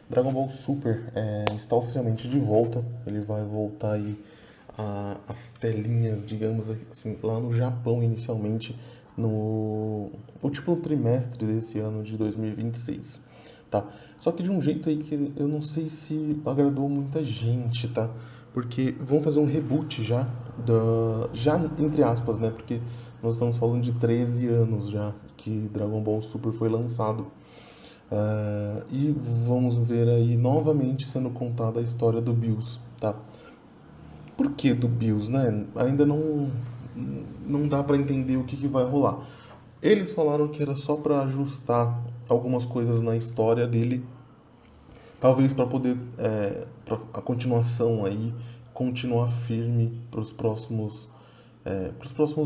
Dragon Ball Super está oficialmente de volta. Ele vai voltar aí às telinhas, digamos assim, lá no Japão inicialmente, no último trimestre desse ano de 2026, tá? Só que de um jeito aí que eu não sei se agradou muita gente, tá? Porque vão fazer um reboot já entre aspas, né? Porque nós estamos falando de 13 anos já que Dragon Ball Super foi lançado. E vamos ver aí novamente sendo contada a história do Bills, tá? Por que do Bills, né? Ainda não dá pra entender o que vai rolar. Eles falaram que era só pra ajustar algumas coisas na história dele, talvez pra poder pra a continuação aí continuar firme para os próximos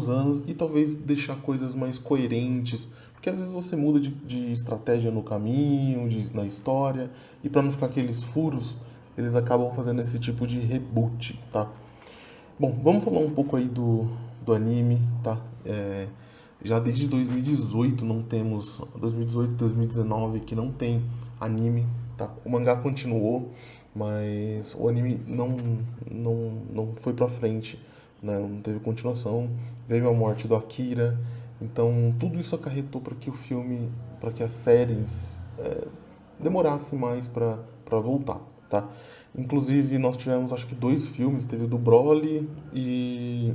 anos e talvez deixar coisas mais coerentes, porque às vezes você muda de estratégia no caminho, na história, e para não ficar aqueles furos, eles acabam fazendo esse tipo de reboot, tá? Bom, vamos falar um pouco aí do anime, tá? Já desde 2018 não temos, 2018, 2019 que não tem anime, tá? O mangá continuou, mas o anime não foi pra frente, né? Não teve continuação. Veio a morte do Akira, então tudo isso acarretou para que o filme, para que as séries demorassem mais para voltar, tá? Inclusive nós tivemos acho que dois filmes, teve o do Broly e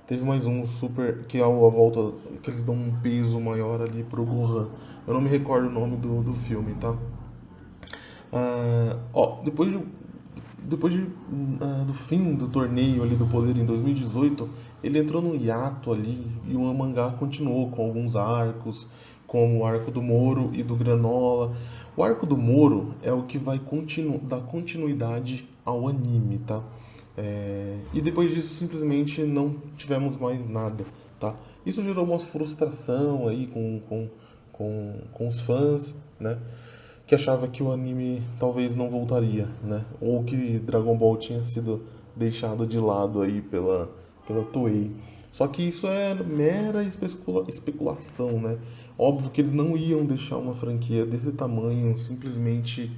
teve mais um super que é a volta que eles dão um peso maior ali pro Gohan. Eu não me recordo o nome do filme, tá? Depois do fim do torneio ali do poder em 2018, ele entrou no hiato ali e o mangá continuou com alguns arcos, como o arco do Moro e do Granola. O arco do Moro é o que vai dar continuidade ao anime, tá? E depois disso simplesmente não tivemos mais nada, tá? Isso gerou uma frustração aí com os fãs, né? Que achava que o anime talvez não voltaria, né? Ou que Dragon Ball tinha sido deixado de lado aí pela Toei. Só que isso é mera especulação, né? Óbvio que eles não iam deixar uma franquia desse tamanho simplesmente,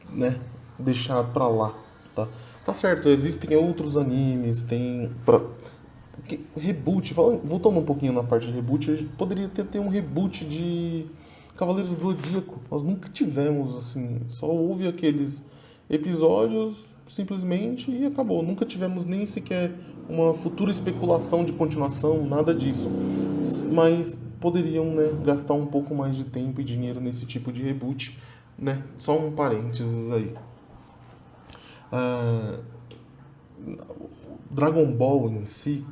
né, deixar pra lá, tá? Tá certo, existem outros animes, reboot, voltando um pouquinho na parte de reboot, a gente poderia ter um reboot de Cavaleiros do Zodíaco. Nós nunca tivemos, assim, só houve aqueles episódios simplesmente e acabou. Nunca tivemos nem sequer uma futura especulação de continuação, nada disso. Mas poderiam, né, gastar um pouco mais de tempo e dinheiro nesse tipo de reboot, né? Só um parênteses aí. Ah, Dragon Ball em si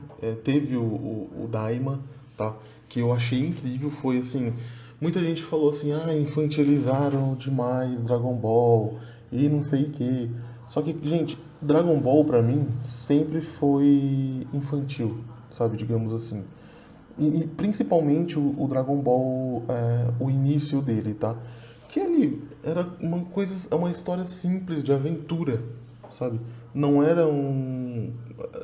teve o Daima, tá? Que eu achei incrível, foi assim, muita gente falou assim, infantilizaram demais Dragon Ball e não sei o que. Só que, gente, Dragon Ball pra mim sempre foi infantil, sabe, digamos assim. E principalmente o Dragon Ball, o início dele, tá? Que ele era uma história simples de aventura, sabe? Não eram,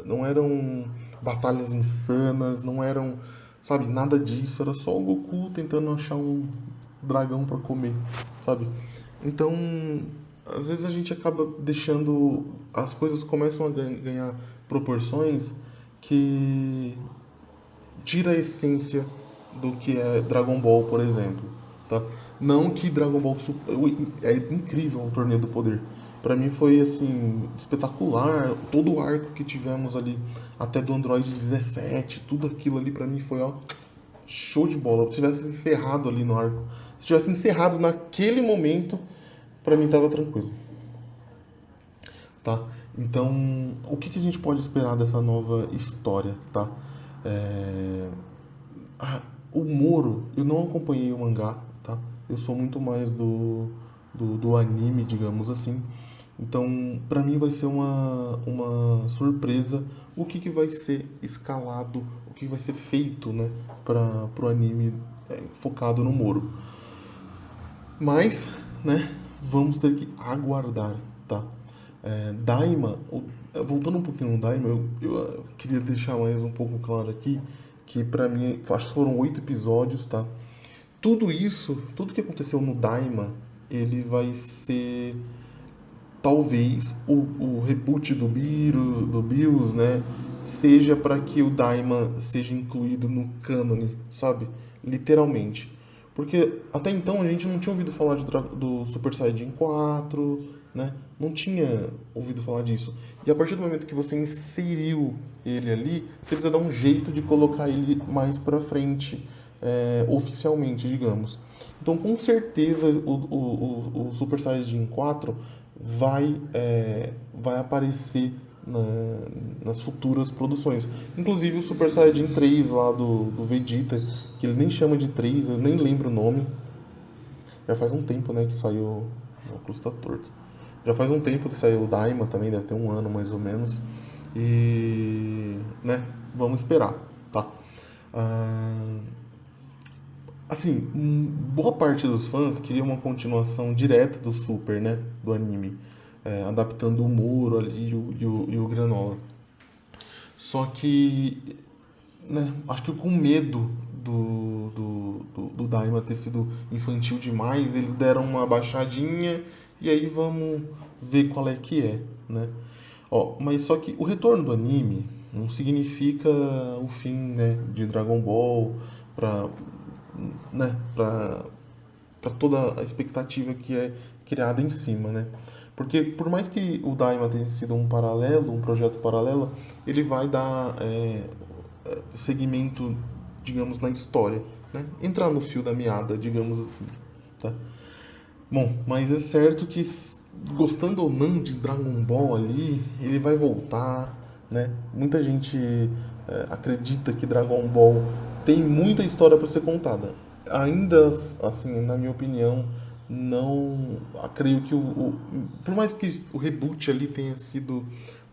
não eram batalhas insanas, não eram, sabe, nada disso. Era só o Goku tentando achar um dragão pra comer, sabe? Então, às vezes a gente acaba deixando, as coisas começam a ganhar proporções que tira a essência do que é Dragon Ball, por exemplo, tá? Não que Dragon Ball Super é incrível o Torneio do Poder. Pra mim foi assim espetacular, todo o arco que tivemos ali até do Android 17, tudo aquilo ali pra mim foi ó show de bola. Se tivesse encerrado ali no arco, se tivesse encerrado naquele momento, pra mim tava tranquilo, tá? Então, o que a gente pode esperar dessa nova história, tá? É, Ah, o Moro, eu não acompanhei o mangá, tá? Eu sou muito mais do anime, digamos assim. Então, pra mim vai ser uma surpresa o que vai ser escalado, o que vai ser feito, né, para pro anime focado no Moro. Mas, né, vamos ter que aguardar, tá? Daima, voltando um pouquinho no Daima, eu queria deixar mais um pouco claro aqui que pra mim, acho que foram 8 episódios, tá? Tudo isso, tudo que aconteceu no Daima ele vai ser talvez o reboot do BIOS, né, seja para que o Daima seja incluído no cânone, sabe? Literalmente. Porque até então a gente não tinha ouvido falar do Super Saiyajin 4, né? Não tinha ouvido falar disso. E a partir do momento que você inseriu ele ali, você precisa dar um jeito de colocar ele mais pra frente, oficialmente, digamos. Então, com certeza, o Super Saiyajin 4 vai aparecer nas futuras produções. Inclusive o Super Saiyajin 3 lá do Vegeta, que ele nem chama de 3, eu nem lembro o nome. Já faz um tempo, né, que saiu. O óculos tá torto. Já faz um tempo que saiu o Daima também, deve ter um ano mais ou menos. E. Né, vamos esperar, tá? Ah, assim, boa parte dos fãs queria uma continuação direta do Super, né? Do anime. Adaptando o Moro ali e o Granola. Só que, né, acho que com medo do Daima ter sido infantil demais, eles deram uma baixadinha e aí vamos ver qual é que é, né? Ó, mas só que o retorno do anime não significa o fim, né, de Dragon Ball para, né, para toda a expectativa que é criada em cima, né? Porque por mais que o Daima tenha sido um paralelo, um projeto paralelo, ele vai dar segmento, digamos, na história, né? Entrar no fio da meada, digamos assim, tá? Bom, mas é certo que gostando ou não de Dragon Ball ali, ele vai voltar, né? Muita gente acredita que Dragon Ball tem muita história para ser contada. Ainda assim, na minha opinião, não creio que por mais que o reboot ali tenha sido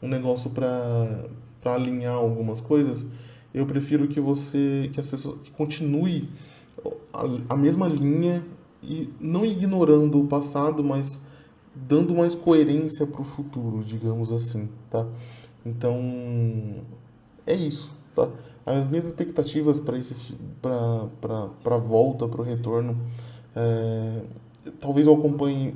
um negócio para alinhar algumas coisas, eu prefiro que as pessoas que continue a mesma linha e não ignorando o passado, mas dando mais coerência para o futuro, digamos assim, tá? Então, é isso, tá? As minhas expectativas para esse para volta, para o retorno, é, talvez eu acompanhe.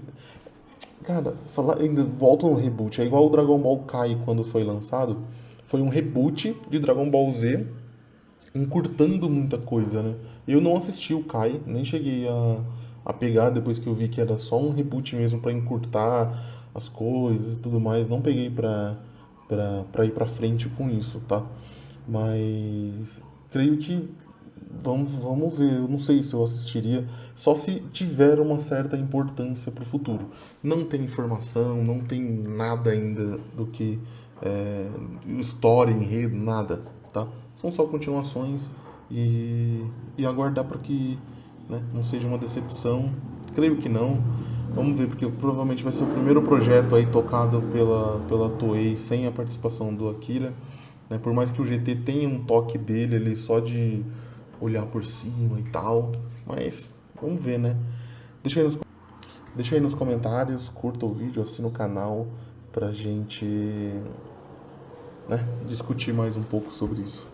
Cara, falar ainda volta no reboot, é igual o Dragon Ball Kai quando foi lançado, foi um reboot de Dragon Ball Z encurtando muita coisa, né? Eu não assisti o Kai, nem cheguei a pegar depois que eu vi que era só um reboot mesmo pra encurtar as coisas e tudo mais. Não peguei pra ir pra frente com isso, tá? Mas creio que vamos ver. Eu não sei se eu assistiria, só se tiver uma certa importância pro futuro. Não tem informação, não tem nada ainda do que história, enredo, nada, tá? São só continuações e aguardar para que, né, não seja uma decepção. Creio que não. Vamos ver, porque provavelmente vai ser o primeiro projeto aí tocado pela Toei sem a participação do Akira, né? Por mais que o GT tenha um toque dele ali só de olhar por cima e tal, mas vamos ver, né? Deixa aí deixa aí nos comentários, curta o vídeo, assina o canal pra gente, né, discutir mais um pouco sobre isso.